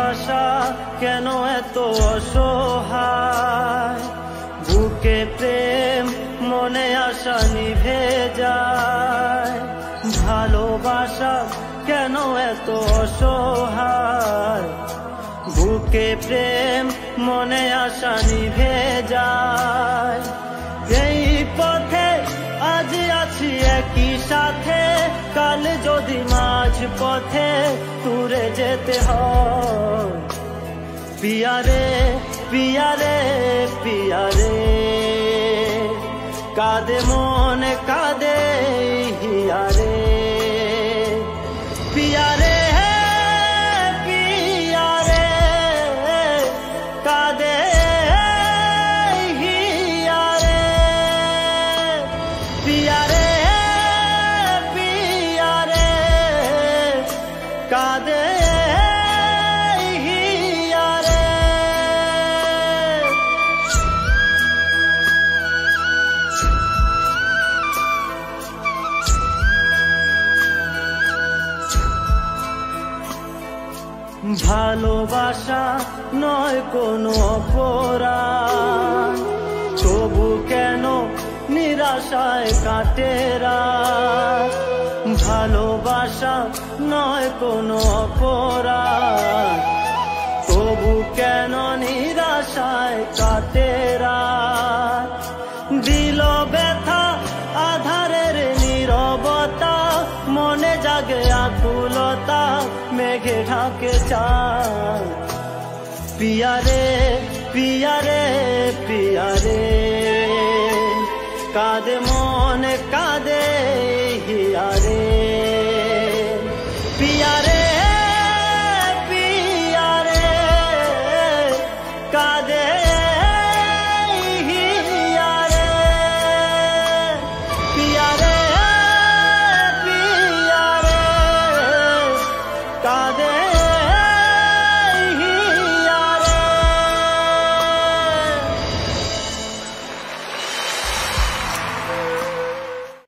ভালোবাসা কেন এত অসহায়, বুকে প্রেম মনে আশা নিভে যায়। ভালোবাসা কেন এত অসহায়, বুকে প্রেম মনে আশা নিভে যায়। এই পথে আজ আছি একই সাথে, কাল যদি মাঝ পথে দূরে যেতে হয়। পিয়ারে পিয়ারে পিয়ারে, কাঁদে মন কাঁদে হিয়ারে। পিয়ারে পিয়ারে, কাঁদে হিয়ারে। পিয়ারে পিয়ারে, কাঁদে হিয়ারে। ভালোবাসা নয় কোনো অপরাধ, তবু কেন নিরাশায় কাটে রাত। ভালোবাসা নয় কোনো অপরাধ, তবু কেন নিরাশায় কাটে রাত। দিল ব্যথা আধারের নীরবতা, মনে জাগে আকুলতা, মেঘে ঢাকে চাঁদ। পিয়ারে পিয়ারে পিয়ারে, কাঁদে মন কাঁদে হিয়ারে। পিয়ারে